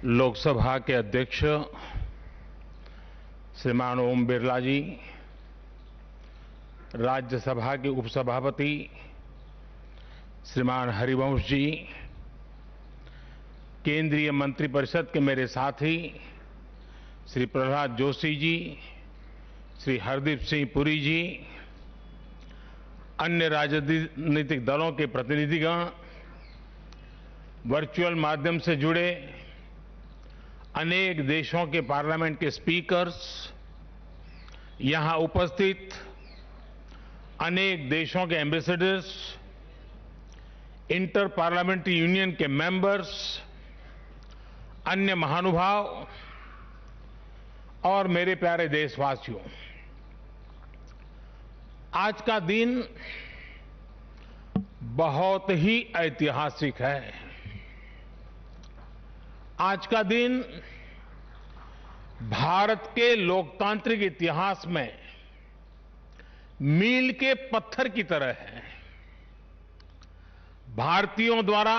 लोकसभा के अध्यक्ष श्रीमान ओम बिरला जी, राज्यसभा के उपसभापति श्रीमान हरिवंश जी, केंद्रीय मंत्रिपरिषद के मेरे साथी श्री प्रहलाद जोशी जी, श्री हरदीप सिंह पुरी जी, अन्य राजनीतिक दलों के प्रतिनिधिगण, वर्चुअल माध्यम से जुड़े अनेक देशों के पार्लियामेंट के स्पीकर्स, यहां उपस्थित अनेक देशों के एम्बेसडर्स, इंटर पार्लियामेंट्री यूनियन के मेंबर्स, अन्य महानुभाव और मेरे प्यारे देशवासियों, आज का दिन बहुत ही ऐतिहासिक है। आज का दिन भारत के लोकतांत्रिक इतिहास में मील के पत्थर की तरह है। भारतीयों द्वारा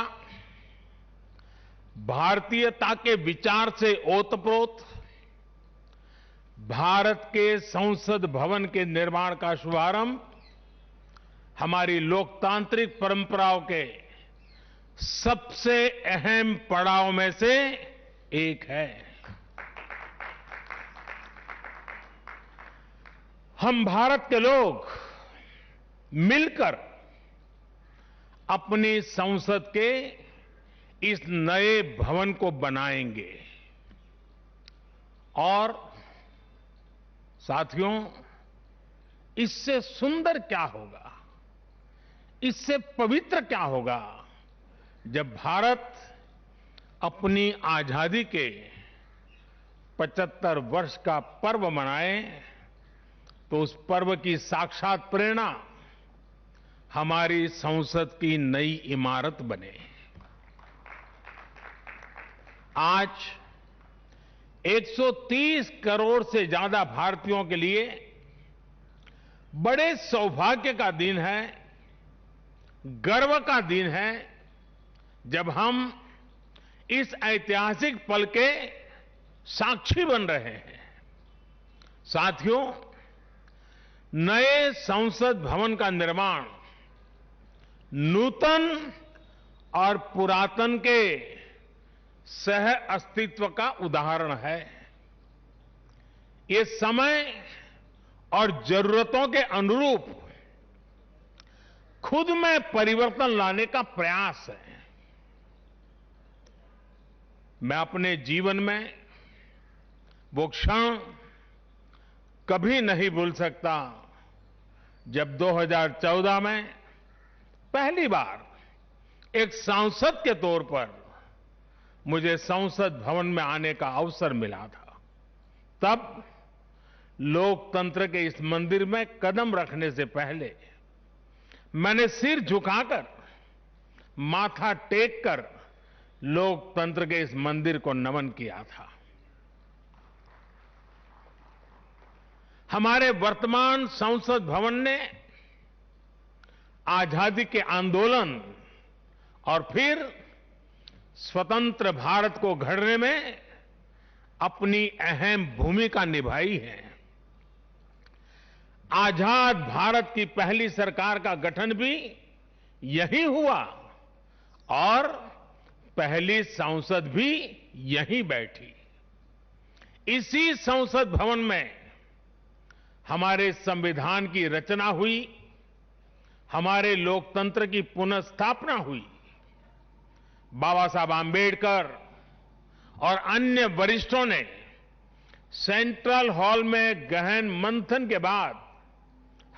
भारतीयता के विचार से ओतप्रोत भारत के संसद भवन के निर्माण का शुभारंभ हमारी लोकतांत्रिक परंपराओं के सबसे अहम पड़ाव में से एक है। हम भारत के लोग मिलकर अपनी संसद के इस नए भवन को बनाएंगे और साथियों, इससे सुंदर क्या होगा, इससे पवित्र क्या होगा जब भारत अपनी आजादी के 75 वर्ष का पर्व मनाए तो उस पर्व की साक्षात प्रेरणा हमारी संसद की नई इमारत बने। आज 130 करोड़ से ज्यादा भारतीयों के लिए बड़े सौभाग्य का दिन है, गर्व का दिन है, जब हम इस ऐतिहासिक पल के साक्षी बन रहे हैं। साथियों, नए संसद भवन का निर्माण नूतन और पुरातन के सह अस्तित्व का उदाहरण है। ये समय और जरूरतों के अनुरूप खुद में परिवर्तन लाने का प्रयास है। मैं अपने जीवन में वो क्षण कभी नहीं भूल सकता जब 2014 में पहली बार एक सांसद के तौर पर मुझे संसद भवन में आने का अवसर मिला था। तब लोकतंत्र के इस मंदिर में कदम रखने से पहले मैंने सिर झुकाकर, माथा टेककर लोकतंत्र के इस मंदिर को नमन किया था। हमारे वर्तमान संसद भवन ने आजादी के आंदोलन और फिर स्वतंत्र भारत को गढ़ने में अपनी अहम भूमिका निभाई है। आजाद भारत की पहली सरकार का गठन भी यहीं हुआ और पहली संसद भी यहीं बैठी। इसी संसद भवन में हमारे संविधान की रचना हुई, हमारे लोकतंत्र की पुनर्स्थापना हुई। बाबा साहब आंबेडकर और अन्य वरिष्ठों ने सेंट्रल हॉल में गहन मंथन के बाद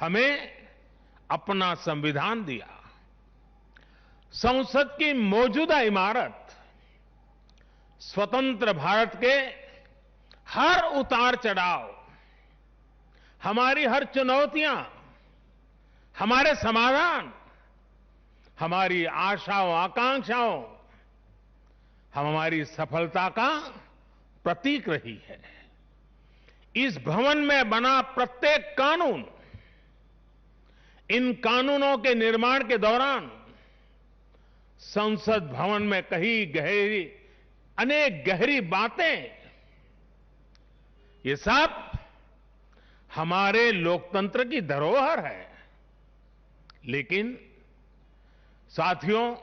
हमें अपना संविधान दिया। संसद की मौजूदा इमारत स्वतंत्र भारत के हर उतार चढ़ाव, हमारी हर चुनौतियां, हमारे समाधान, हमारी आशाओं आकांक्षाओं, हमारी सफलता का प्रतीक रही है। इस भवन में बना प्रत्येक कानून, इन कानूनों के निर्माण के दौरान संसद भवन में कहीं गहरी अनेक गहरी बातें, ये सब हमारे लोकतंत्र की धरोहर है। लेकिन साथियों,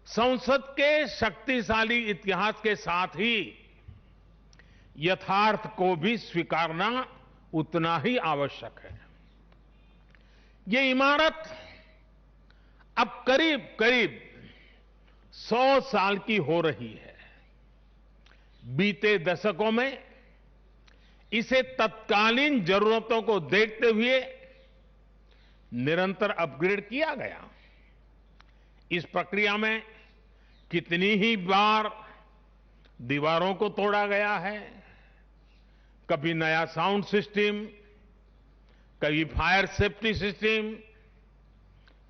संसद के शक्तिशाली इतिहास के साथ ही यथार्थ को भी स्वीकारना उतना ही आवश्यक है। ये इमारत अब करीब करीब 100 साल की हो रही है। बीते दशकों में इसे तत्कालीन जरूरतों को देखते हुए निरंतर अपग्रेड किया गया। इस प्रक्रिया में कितनी ही बार दीवारों को तोड़ा गया है, कभी नया साउंड सिस्टम, कभी फायर सेफ्टी सिस्टम,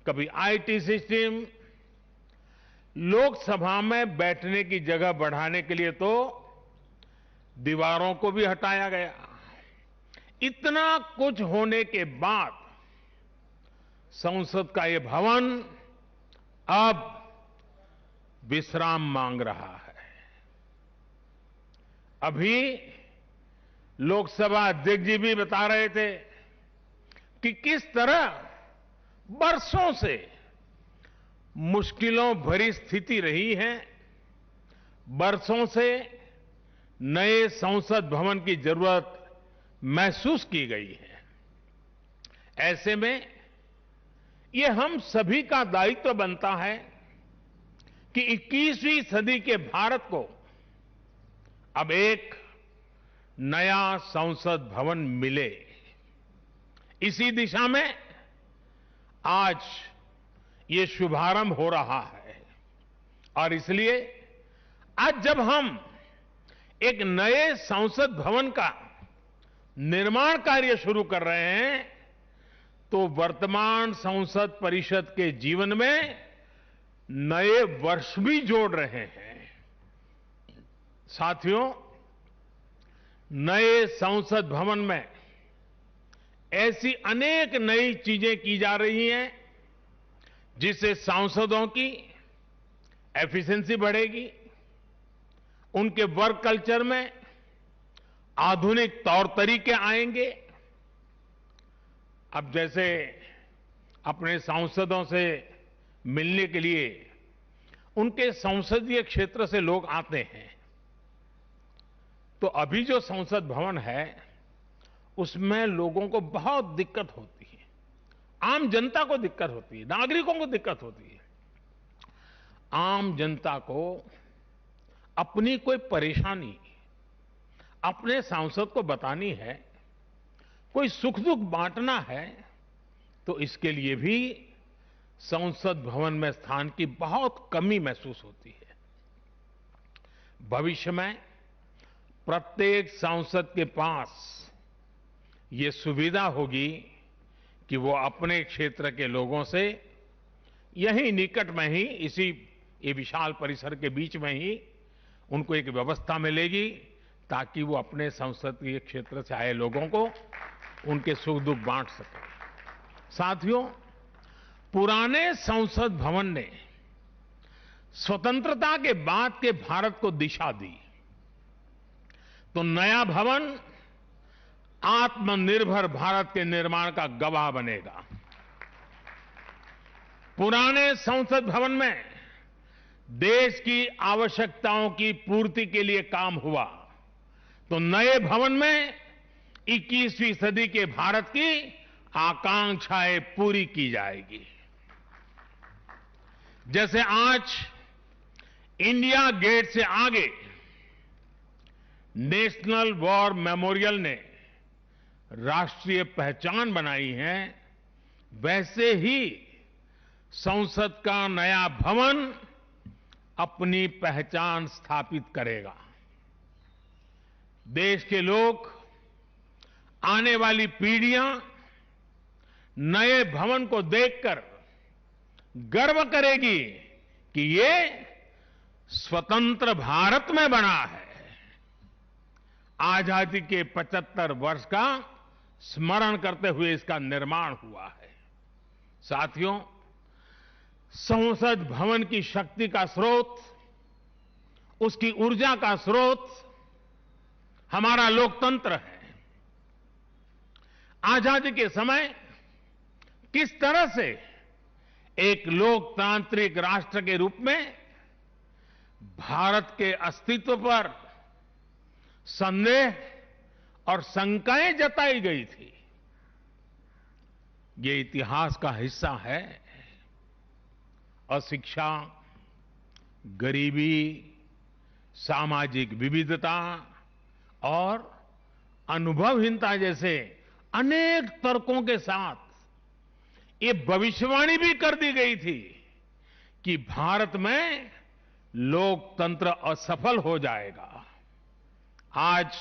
कभी आईटी सिस्टम। लोकसभा में बैठने की जगह बढ़ाने के लिए तो दीवारों को भी हटाया गया। इतना कुछ होने के बाद संसद का ये भवन अब विश्राम मांग रहा है। अभी लोकसभा अध्यक्ष जी भी बता रहे थे कि किस तरह बरसों से मुश्किलों भरी स्थिति रही है। बरसों से नए संसद भवन की जरूरत महसूस की गई है। ऐसे में ये हम सभी का दायित्व बनता है कि 21वीं सदी के भारत को अब एक नया संसद भवन मिले। इसी दिशा में आज ये शुभारंभ हो रहा है और इसलिए आज जब हम एक नए संसद भवन का निर्माण कार्य शुरू कर रहे हैं तो वर्तमान संसद परिषद के जीवन में नए वर्ष भी जोड़ रहे हैं। साथियों, नए संसद भवन में ऐसी अनेक नई चीजें की जा रही हैं जिससे सांसदों की एफिशिएंसी बढ़ेगी, उनके वर्क कल्चर में आधुनिक तौर तरीके आएंगे। अब जैसे अपने सांसदों से मिलने के लिए उनके संसदीय क्षेत्र से लोग आते हैं, तो अभी जो संसद भवन है उसमें लोगों को बहुत दिक्कत होती है। आम जनता को दिक्कत होती है, नागरिकों को दिक्कत होती है। आम जनता को अपनी कोई परेशानी अपने सांसद को बतानी है, कोई सुख दुख बांटना है, तो इसके लिए भी संसद भवन में स्थान की बहुत कमी महसूस होती है। भविष्य में प्रत्येक सांसद के पास ये सुविधा होगी कि वो अपने क्षेत्र के लोगों से यहीं निकट में ही, इसी ये विशाल परिसर के बीच में ही उनको एक व्यवस्था मिलेगी ताकि वो अपने संसदीय क्षेत्र से आए लोगों को उनके सुख दुख बांट सके। साथियों, पुराने संसद भवन ने स्वतंत्रता के बाद के भारत को दिशा दी, तो नया भवन आत्मनिर्भर भारत के निर्माण का गवाह बनेगा। पुराने संसद भवन में देश की आवश्यकताओं की पूर्ति के लिए काम हुआ, तो नए भवन में 21वीं सदी के भारत की आकांक्षाएं पूरी की जाएगी। जैसे आज इंडिया गेट से आगे नेशनल वॉर मेमोरियल ने राष्ट्रीय पहचान बनाई है, वैसे ही संसद का नया भवन अपनी पहचान स्थापित करेगा। देश के लोग, आने वाली पीढ़ियां नए भवन को देखकर गर्व करेगी कि ये स्वतंत्र भारत में बना है। आजादी के 75 वर्ष का स्मरण करते हुए इसका निर्माण हुआ है। साथियों, संसद भवन की शक्ति का स्रोत उसकी ऊर्जा का स्रोत हमारा लोकतंत्र है। आजादी के समय किस तरह से एक लोकतांत्रिक राष्ट्र के रूप में भारत के अस्तित्व पर संदेह और शंकाएं जताई गई थी, ये इतिहास का हिस्सा है। अशिक्षा, गरीबी, सामाजिक विविधता और अनुभवहीनता जैसे अनेक तर्कों के साथ ये भविष्यवाणी भी कर दी गई थी कि भारत में लोकतंत्र असफल हो जाएगा। आज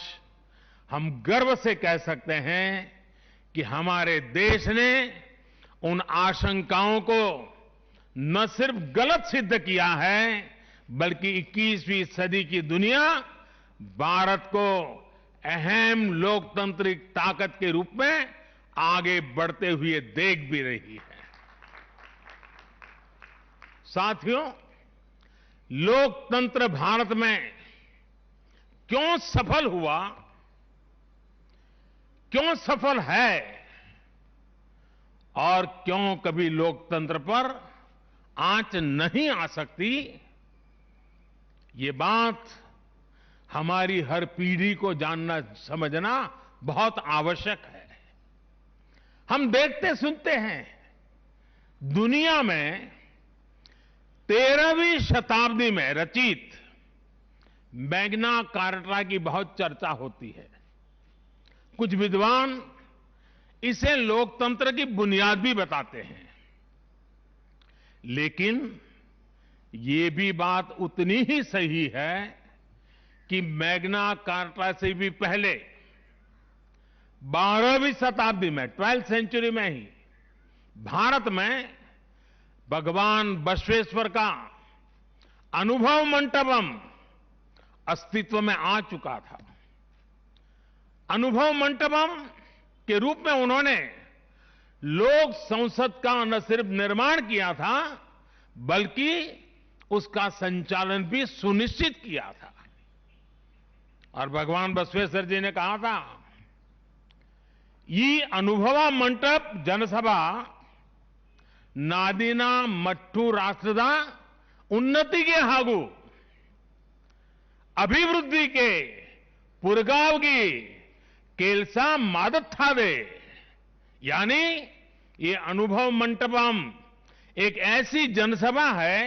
हम गर्व से कह सकते हैं कि हमारे देश ने उन आशंकाओं को न सिर्फ गलत सिद्ध किया है, बल्कि 21वीं सदी की दुनिया भारत को अहम लोकतांत्रिक ताकत के रूप में आगे बढ़ते हुए देख भी रही है। साथियों, लोकतंत्र भारत में क्यों सफल हुआ, क्यों सफल है और क्यों कभी लोकतंत्र पर आंच नहीं आ सकती, ये बात हमारी हर पीढ़ी को जानना समझना बहुत आवश्यक है। हम देखते सुनते हैं, दुनिया में 13वीं शताब्दी में रचित मैग्ना कार्टा की बहुत चर्चा होती है। कुछ विद्वान इसे लोकतंत्र की बुनियाद भी बताते हैं, लेकिन ये भी बात उतनी ही सही है कि मैग्ना कार्टा से भी पहले 12वीं शताब्दी में 12th सेंचुरी में ही भारत में भगवान बसवेश्वर का अनुभव मंटपम अस्तित्व में आ चुका था। अनुभव मंटपम के रूप में उन्होंने लोक संसद का न सिर्फ निर्माण किया था, बल्कि उसका संचालन भी सुनिश्चित किया था। और भगवान बसवेश्वर जी ने कहा था, ಈ ಅನುಭವ ಮಂಟಪ ಜನಸಭಾ ನಾದಿನ ಮಟ್ಟು ರಾಷ್ಟ್ರದ ಉನ್ನತಿಗೆ ಹಾಗೂ ಅಭಿವೃದ್ಧಿಗೆ ಪುರಗಾವಗಿ ಕೆಲಸ ಮಾಡುತ್ತದೆ। यानी ये अनुभव मंटपम एक ऐसी जनसभा है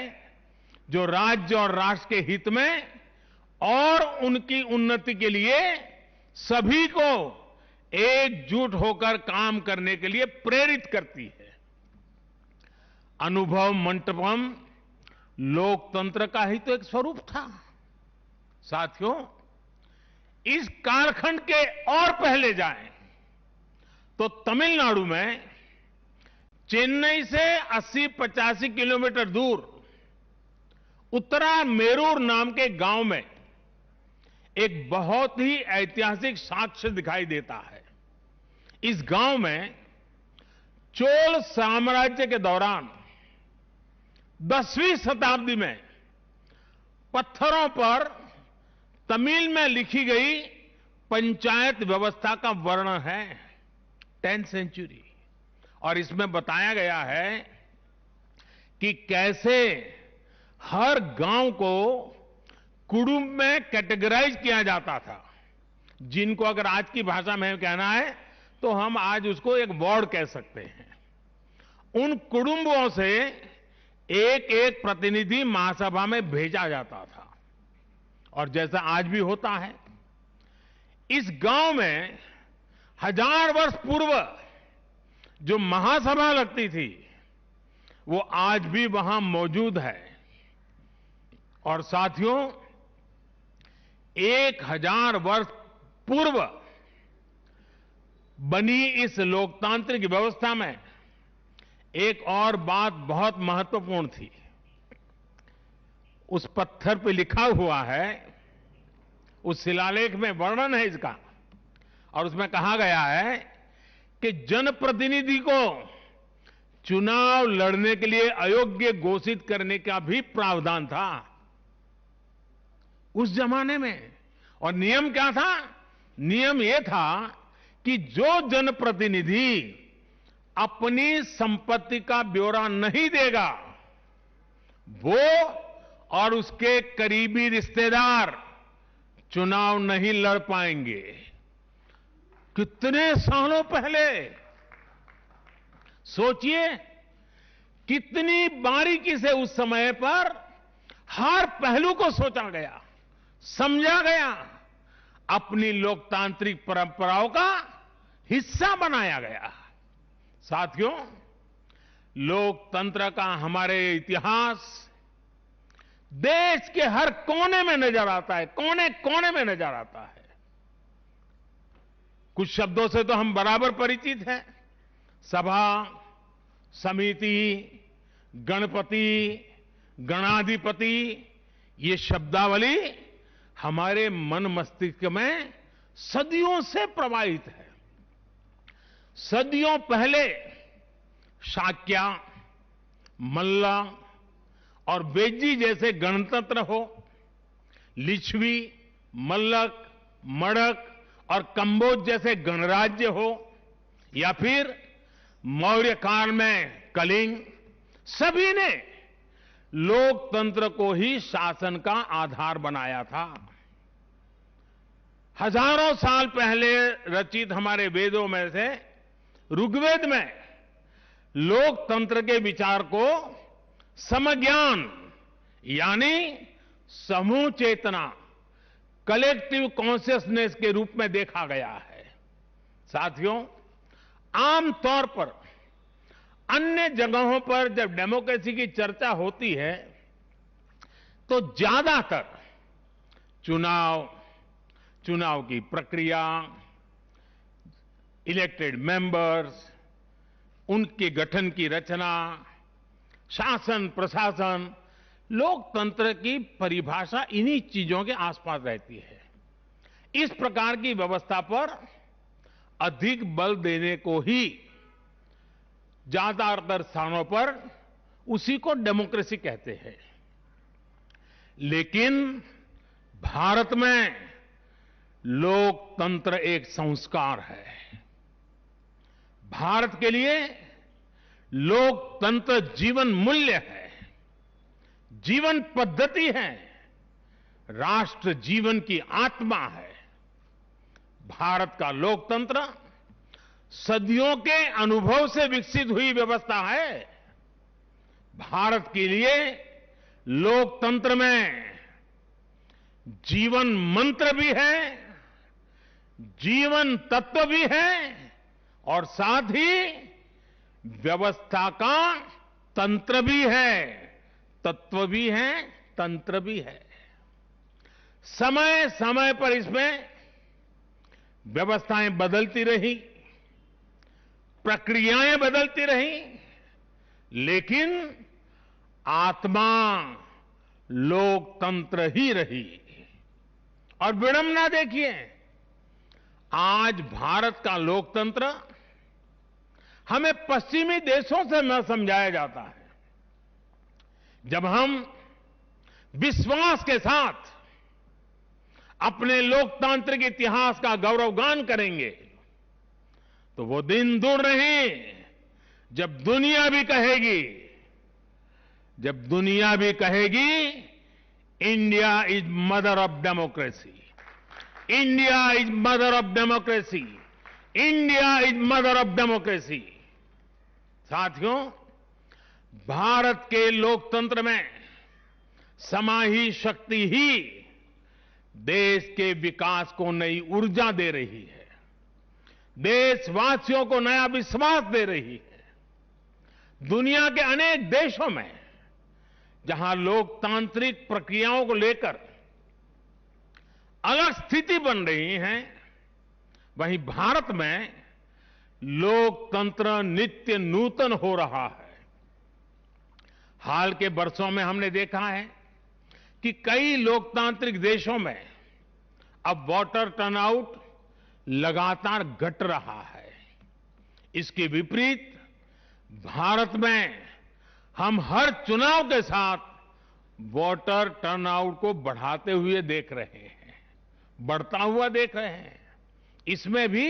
जो राज्य और राष्ट्र के हित में और उनकी उन्नति के लिए सभी को एकजुट होकर काम करने के लिए प्रेरित करती है। अनुभव मंटपम लोकतंत्र का ही तो एक स्वरूप था। साथियों, इस कालखंड के और पहले जाएं तो तमिलनाडु में चेन्नई से 80-85 किलोमीटर दूर उत्तरा मेरूर नाम के गांव में एक बहुत ही ऐतिहासिक साक्ष्य दिखाई देता है। इस गांव में चोल साम्राज्य के दौरान 10वीं शताब्दी में पत्थरों पर तमिल में लिखी गई पंचायत व्यवस्था का वर्णन है, 10th सेंचुरी। और इसमें बताया गया है कि कैसे हर गांव को कुटुंब में कैटेगराइज किया जाता था, जिनको अगर आज की भाषा में कहना है तो हम आज उसको एक वार्ड कह सकते हैं। उन कुटुंबों से एक एक प्रतिनिधि महासभा में भेजा जाता था। और जैसा आज भी होता है, इस गांव में 1000 वर्ष पूर्व जो महासभा लगती थी वो आज भी वहां मौजूद है। और साथियों, 1000 वर्ष पूर्व बनी इस लोकतांत्रिक व्यवस्था में एक और बात बहुत महत्वपूर्ण थी। उस पत्थर पे लिखा हुआ है, उस शिलालेख में वर्णन है इसका, और उसमें कहा गया है कि जनप्रतिनिधि को चुनाव लड़ने के लिए अयोग्य घोषित करने का भी प्रावधान था। उस जमाने में। और नियम क्या था? नियम यह था कि जो जनप्रतिनिधि अपनी संपत्ति का ब्यौरा नहीं देगा, वो और उसके करीबी रिश्तेदार चुनाव नहीं लड़ पाएंगे। कितने सालों पहले, सोचिए कितनी बारीकी से उस समय पर हर पहलू को सोचा गया, समझा गया, अपनी लोकतांत्रिक परंपराओं का हिस्सा बनाया गया। साथियों, लोकतंत्र का हमारे इतिहास देश के हर कोने में नजर आता है, कोने कोने में नजर आता है। कुछ शब्दों से तो हम बराबर परिचित हैं: सभा, समिति, गणपति, गणाधिपति। ये शब्दावली हमारे मन मस्तिष्क में सदियों से प्रवाहित है। सदियों पहले शाक्य, मल्ल और बेज्जी जैसे गणतंत्र हो, लिच्छवी, मल्लक, मड़क और कंबोज जैसे गणराज्य हो, या फिर मौर्य काल में कलिंग, सभी ने लोकतंत्र को ही शासन का आधार बनाया था। हजारों साल पहले रचित हमारे वेदों में से ऋग्वेद में लोकतंत्र के विचार को समज्ञान यानी समूह चेतना, कलेक्टिव कॉन्शियसनेस के रूप में देखा गया है। साथियों, आमतौर पर अन्य जगहों पर जब डेमोक्रेसी की चर्चा होती है तो ज्यादातर चुनाव की प्रक्रिया, इलेक्टेड मेंबर्स, उनके गठन की रचना, शासन प्रशासन, लोकतंत्र की परिभाषा इन्हीं चीजों के आसपास रहती है। इस प्रकार की व्यवस्था पर अधिक बल देने को ही ज्यादातर स्थानों पर उसी को डेमोक्रेसी कहते हैं। लेकिन भारत में लोकतंत्र एक संस्कार है। भारत के लिए लोकतंत्र जीवन मूल्य है, जीवन पद्धति है, राष्ट्र जीवन की आत्मा है। भारत का लोकतंत्र सदियों के अनुभव से विकसित हुई व्यवस्था है। भारत के लिए लोकतंत्र में जीवन मंत्र भी है, जीवन तत्व भी है और साथ ही व्यवस्था का तंत्र भी है, तत्व भी है, तंत्र भी है। समय समय पर इसमें व्यवस्थाएं बदलती रही, प्रक्रियाएं बदलती रही, लेकिन आत्मा लोकतंत्र ही रही। और विडंबना देखिए, आज भारत का लोकतंत्र हमें पश्चिमी देशों से न समझाया जाता है। जब हम विश्वास के साथ अपने लोकतांत्रिक इतिहास का गौरवगान करेंगे तो वो दिन दूर नहीं जब दुनिया भी कहेगी India is mother of democracy, India is mother of democracy, India is mother of democracy. साथियों, भारत के लोकतंत्र में समाहित शक्ति ही देश के विकास को नई ऊर्जा दे रही है, देशवासियों को नया विश्वास दे रही है। दुनिया के अनेक देशों में जहां लोकतांत्रिक प्रक्रियाओं को लेकर अलग स्थिति बन रही है, वहीं भारत में लोकतंत्र नित्य नूतन हो रहा है। हाल के वर्षों में हमने देखा है कि कई लोकतांत्रिक देशों में अब वोटर टर्नआउट लगातार घट रहा है। इसके विपरीत भारत में हम हर चुनाव के साथ वोटर टर्नआउट को बढ़ाते हुए देख रहे हैं, बढ़ता हुआ देख रहे हैं। इसमें भी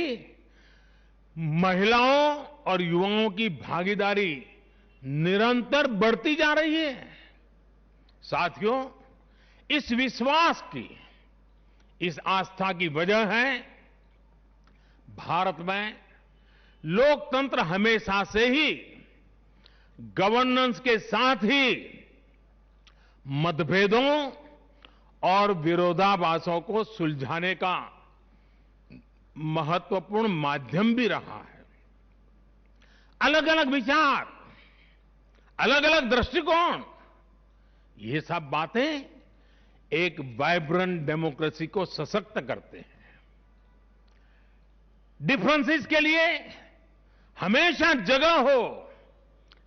महिलाओं और युवाओं की भागीदारी निरंतर बढ़ती जा रही है। साथियों, इस विश्वास की, इस आस्था की वजह है भारत में लोकतंत्र हमेशा से ही गवर्नेंस के साथ ही मतभेदों और विरोधाभासों को सुलझाने का महत्वपूर्ण माध्यम भी रहा है। अलग अलग विचार, अलग अलग दृष्टिकोण, ये सब बातें एक वाइब्रेंट डेमोक्रेसी को सशक्त करते हैं। डिफरेंसेस के लिए हमेशा जगह हो,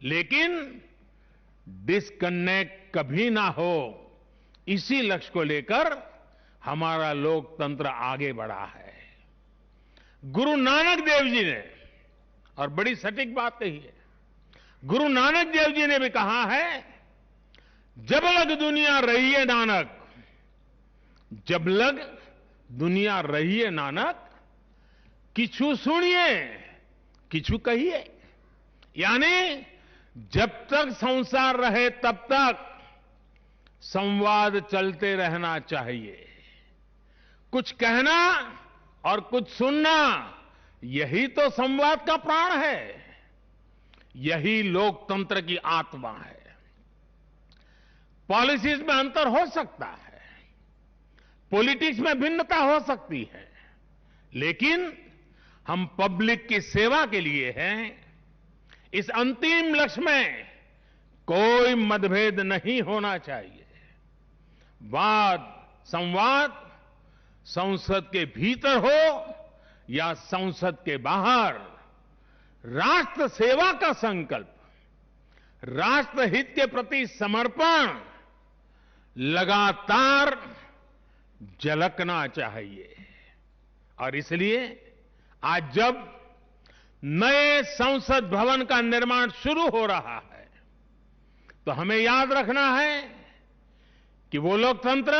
लेकिन डिस्कनेक्ट कभी ना हो, इसी लक्ष्य को लेकर हमारा लोकतंत्र आगे बढ़ा है। गुरु नानक देव जी ने, और बड़ी सटीक बात कही है, गुरु नानक देव जी ने भी कहा है, जब लग दुनिया रही है नानक, जब लग दुनिया रही है नानक, किछु सुनिए किछु कहिए। यानी जब तक संसार रहे तब तक संवाद चलते रहना चाहिए। कुछ कहना और कुछ सुनना, यही तो संवाद का प्राण है, यही लोकतंत्र की आत्मा है। पॉलिसीज में अंतर हो सकता है, पॉलिटिक्स में भिन्नता हो सकती है, लेकिन हम पब्लिक की सेवा के लिए हैं। इस अंतिम लक्ष्य में कोई मतभेद नहीं होना चाहिए। वाद संवाद संसद के भीतर हो या संसद के बाहर, राष्ट्र सेवा का संकल्प, राष्ट्रहित के प्रति समर्पण लगातार झलकना चाहिए। और इसलिए आज जब नए संसद भवन का निर्माण शुरू हो रहा है, तो हमें याद रखना है कि वो लोकतंत्र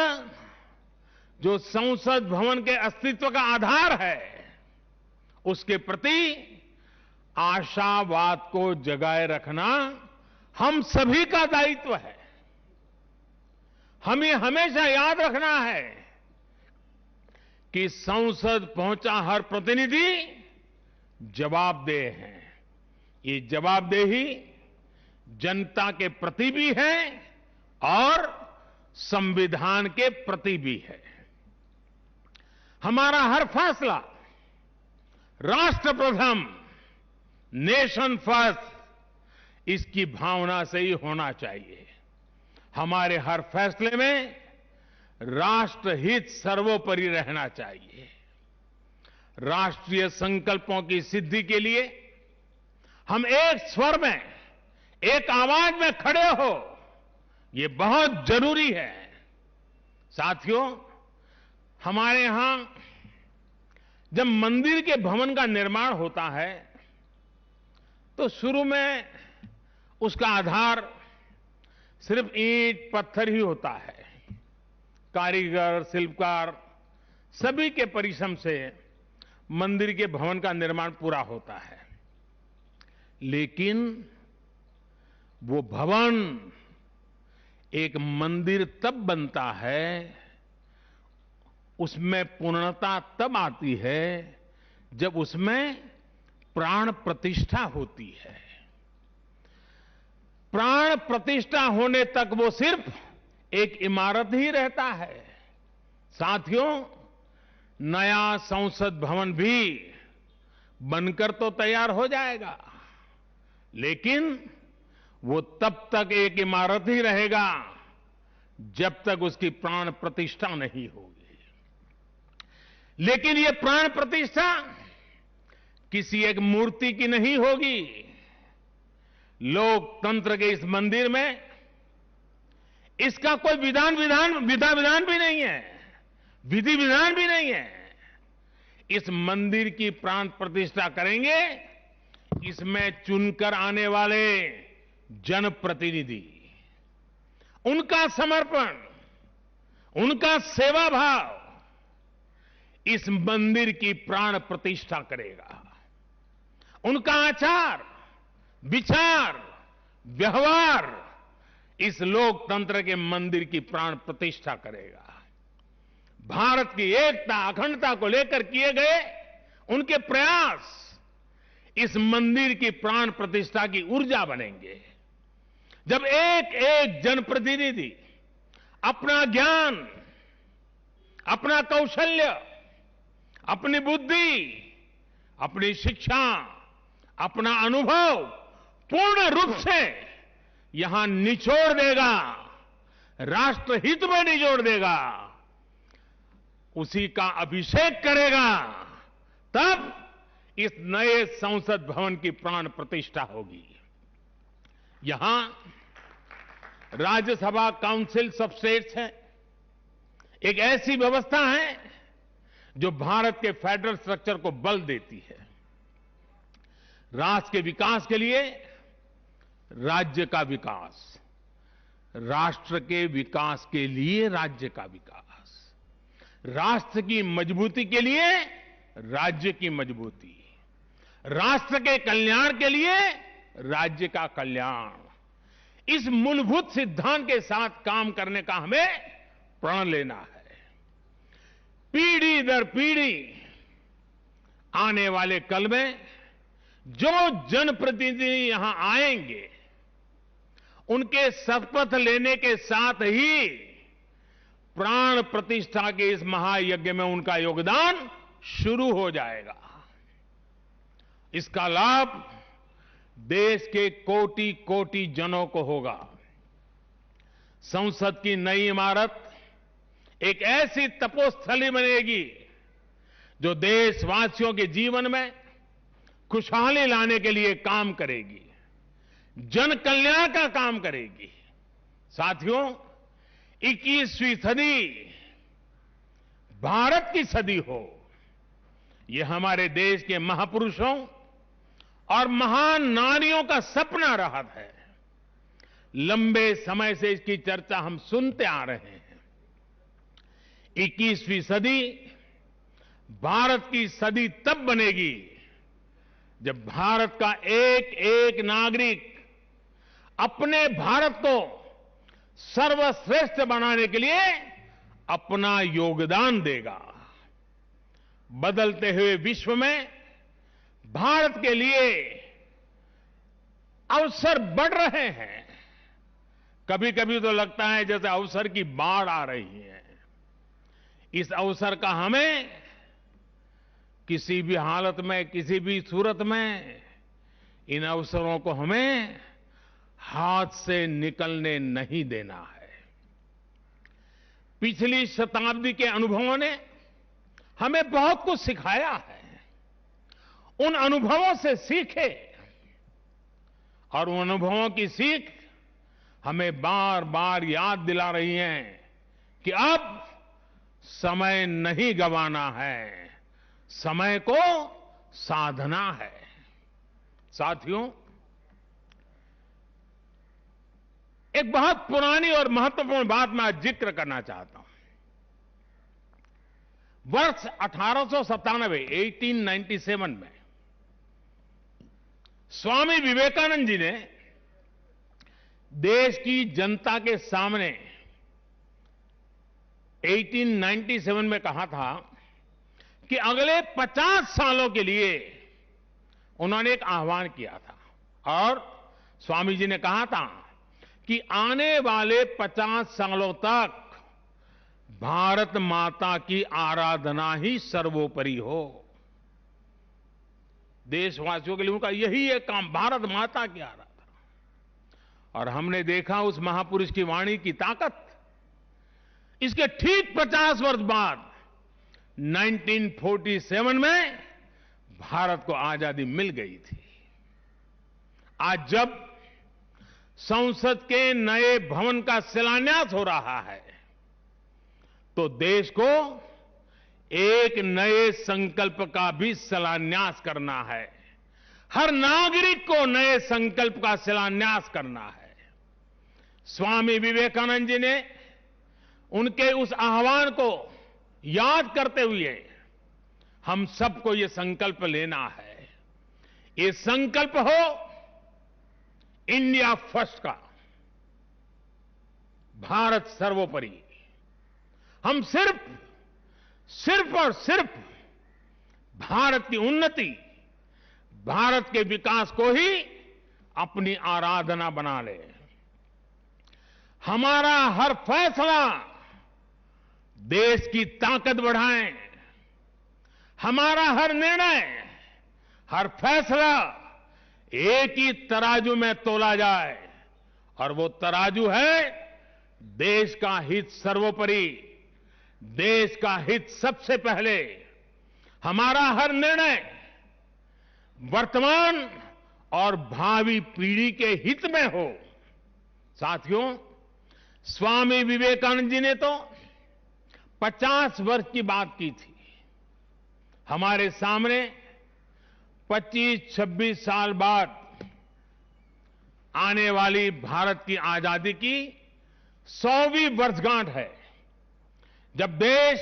जो संसद भवन के अस्तित्व का आधार है, उसके प्रति आशावाद को जगाए रखना हम सभी का दायित्व है। हमें हमेशा याद रखना है कि संसद पहुंचा हर प्रतिनिधि जवाबदेह है। ये जवाबदेही जनता के प्रति भी है और संविधान के प्रति भी है। हमारा हर फैसला राष्ट्र प्रथम, नेशन फर्स्ट, इसकी भावना से ही होना चाहिए। हमारे हर फैसले में राष्ट्रहित सर्वोपरि रहना चाहिए। राष्ट्रीय संकल्पों की सिद्धि के लिए हम एक स्वर में, एक आवाज में खड़े हो, ये बहुत जरूरी है। साथियों, हमारे यहां जब मंदिर के भवन का निर्माण होता है, तो शुरू में उसका आधार सिर्फ ईंट पत्थर ही होता है। कारीगर, शिल्पकार सभी के परिश्रम से मंदिर के भवन का निर्माण पूरा होता है। लेकिन वो भवन एक मंदिर तब बनता है, उसमें पूर्णता तब आती है जब उसमें प्राण प्रतिष्ठा होती है। प्राण प्रतिष्ठा होने तक वो सिर्फ एक इमारत ही रहता है। साथियों, नया संसद भवन भी बनकर तो तैयार हो जाएगा, लेकिन वो तब तक एक इमारत ही रहेगा जब तक उसकी प्राण प्रतिष्ठा नहीं होगी। लेकिन ये प्राण प्रतिष्ठा किसी एक मूर्ति की नहीं होगी। लोकतंत्र के इस मंदिर में इसका कोई विधा विधान भी नहीं है, विधि विधान भी नहीं है। इस मंदिर की प्राण प्रतिष्ठा करेंगे इसमें चुनकर आने वाले जनप्रतिनिधि उनका समर्पण, उनका सेवा भाव इस मंदिर की प्राण प्रतिष्ठा करेगा। उनका आचार, विचार, व्यवहार इस लोकतंत्र के मंदिर की प्राण प्रतिष्ठा करेगा। भारत की एकता, अखंडता को लेकर किए गए उनके प्रयास इस मंदिर की प्राण प्रतिष्ठा की ऊर्जा बनेंगे। जब एक एक जनप्रतिनिधि अपना ज्ञान, अपना कौशल्य, अपनी बुद्धि, अपनी शिक्षा, अपना अनुभव पूर्ण रूप से यहां निचोड़ देगा, राष्ट्रहित में निचोड़ देगा, उसी का अभिषेक करेगा, तब इस नए संसद भवन की प्राण प्रतिष्ठा होगी। यहां राज्यसभा काउंसिल ऑफ स्टेट्स है, एक ऐसी व्यवस्था है जो भारत के फेडरल स्ट्रक्चर को बल देती है। राष्ट्र के विकास के लिए राज्य का विकास, राष्ट्र के विकास के लिए राज्य का विकास, राष्ट्र की मजबूती के लिए राज्य की मजबूती, राष्ट्र के कल्याण के लिए राज्य का कल्याण, इस मूलभूत सिद्धांत के साथ काम करने का हमें प्रण लेना है। पीढ़ी दर पीढ़ी आने वाले कल में जो जनप्रतिनिधि यहां आएंगे, उनके शपथ लेने के साथ ही प्राण प्रतिष्ठा के इस महायज्ञ में उनका योगदान शुरू हो जाएगा। इसका लाभ देश के कोटि कोटि जनों को होगा। संसद की नई इमारत एक ऐसी तपोस्थली बनेगी जो देशवासियों के जीवन में खुशहाली लाने के लिए काम करेगी, जन कल्याण का काम करेगी। साथियों, 21वीं सदी भारत की सदी हो, यह हमारे देश के महापुरुषों और महान नारियों का सपना रहा है। लंबे समय से इसकी चर्चा हम सुनते आ रहे हैं। 21वीं सदी भारत की सदी तब बनेगी जब भारत का एक एक नागरिक अपने भारत को सर्वश्रेष्ठ बनाने के लिए अपना योगदान देगा। बदलते हुए विश्व में भारत के लिए अवसर बढ़ रहे हैं। कभी कभी तो लगता है जैसे अवसर की बाढ़ आ रही है। इस अवसर का हमें किसी भी हालत में, किसी भी सूरत में इन अवसरों को हमें हाथ से निकलने नहीं देना है। पिछली शताब्दी के अनुभवों ने हमें बहुत कुछ सिखाया है। उन अनुभवों से सीखे और उन अनुभवों की सीख हमें बार बार याद दिला रही है कि अब समय नहीं गंवाना है, समय को साधना है। साथियों, एक बहुत पुरानी और महत्वपूर्ण बात मैं आज जिक्र करना चाहता हूं। वर्ष 1897 में स्वामी विवेकानंद जी ने देश की जनता के सामने 1897 में कहा था कि अगले 50 सालों के लिए उन्होंने एक आह्वान किया था और स्वामी जी ने कहा था कि आने वाले 50 सालों तक भारत माता की आराधना ही सर्वोपरि हो। देशवासियों के लिए उनका यही एक काम, भारत माता की आराधना। और हमने देखा उस महापुरुष की वाणी की ताकत। इसके ठीक 50 वर्ष बाद 1947 में भारत को आजादी मिल गई थी। आज जब संसद के नए भवन का शिलान्यास हो रहा है तो देश को एक नए संकल्प का भी शिलान्यास करना है। हर नागरिक को नए संकल्प का शिलान्यास करना है। स्वामी विवेकानंद जी ने उनके उस आह्वान को याद करते हुए हम सबको ये संकल्प लेना है। ये संकल्प हो इंडिया फर्स्ट का, भारत सर्वोपरि। हम सिर्फ और सिर्फ भारत की उन्नति, भारत के विकास को ही अपनी आराधना बना ले। हमारा हर फैसला देश की ताकत बढ़ाए, हमारा हर निर्णय, हर फैसला एक ही तराजू में तोला जाए, और वो तराजू है देश का हित सर्वोपरि, देश का हित सबसे पहले। हमारा हर निर्णय वर्तमान और भावी पीढ़ी के हित में हो। साथियों, स्वामी विवेकानंद जी ने तो 50 वर्ष की बात की थी। हमारे सामने 25-26 साल बाद आने वाली भारत की आजादी की 100वीं वर्षगांठ है, जब देश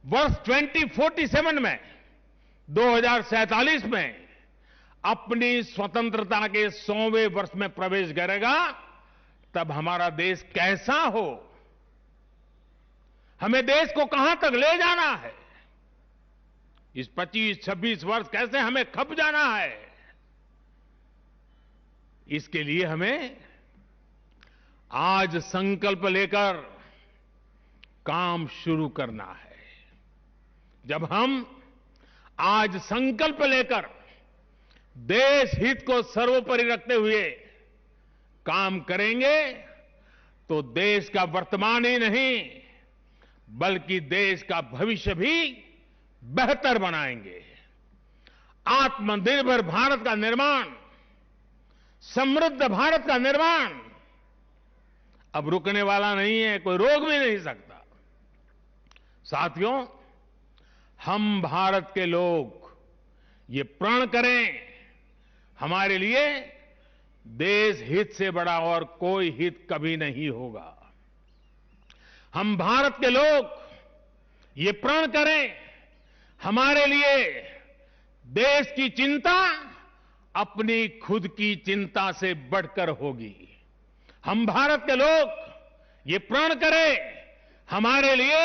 वर्ष 2047 में 2047 में अपनी स्वतंत्रता के 100वें वर्ष में प्रवेश करेगा। तब हमारा देश कैसा हो, हमें देश को कहां तक ले जाना है, इस 25-26 वर्ष कैसे हमें खप जाना है, इसके लिए हमें आज संकल्प लेकर काम शुरू करना है। जब हम आज संकल्प लेकर देश हित को सर्वोपरि रखते हुए काम करेंगे, तो देश का वर्तमान ही नहीं बल्कि देश का भविष्य भी बेहतर बनाएंगे। आत्मनिर्भर भारत का निर्माण, समृद्ध भारत का निर्माण अब रुकने वाला नहीं है, कोई रोक भी नहीं सकता। साथियों, हम भारत के लोग ये प्रण करें, हमारे लिए देश हित से बड़ा और कोई हित कभी नहीं होगा। हम भारत के लोग ये प्रण करें, हमारे लिए देश की चिंता अपनी खुद की चिंता से बढ़कर होगी। हम भारत के लोग ये प्रण करें, हमारे लिए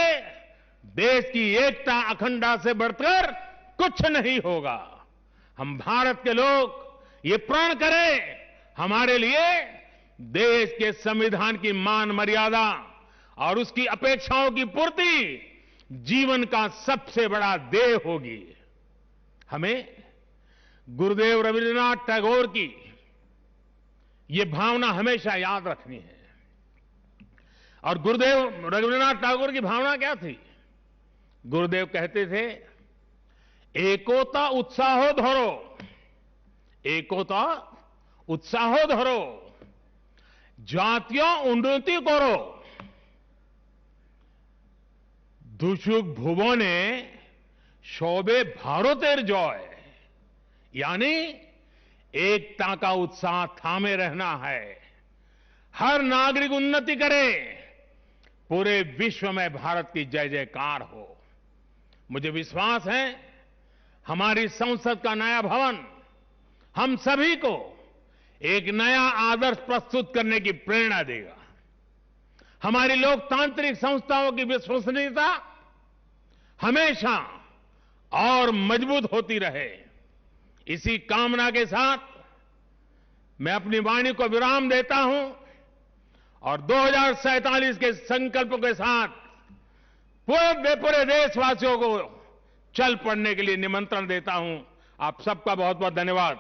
देश की एकता अखंडता से बढ़कर कुछ नहीं होगा। हम भारत के लोग ये प्रण करें, हमारे लिए देश के संविधान की मान मर्यादा और उसकी अपेक्षाओं की पूर्ति जीवन का सबसे बड़ा ध्येय होगी। हमें गुरुदेव रविन्द्रनाथ टैगोर की ये भावना हमेशा याद रखनी है। और गुरुदेव रविन्द्रनाथ टैगोर की भावना क्या थी? गुरुदेव कहते थे, एकोता उत्साहो धरो, एकोता उत्साहो धरो, জাতীয় উন্নতি করো, দুষুক ভুবনে সবে ভারতের জয়। यानी एकता का उत्साह थामे रहना है, हर नागरिक उन्नति करे, पूरे विश्व में भारत की जय जयकार हो। मुझे विश्वास है हमारी संसद का नया भवन हम सभी को एक नया आदर्श प्रस्तुत करने की प्रेरणा देगा। हमारी लोकतांत्रिक संस्थाओं की विश्वसनीयता हमेशा और मजबूत होती रहे, इसी कामना के साथ मैं अपनी वाणी को विराम देता हूं और 2047 के संकल्प के साथ पूरे देशवासियों को चल पड़ने के लिए निमंत्रण देता हूं। आप सबका बहुत बहुत धन्यवाद।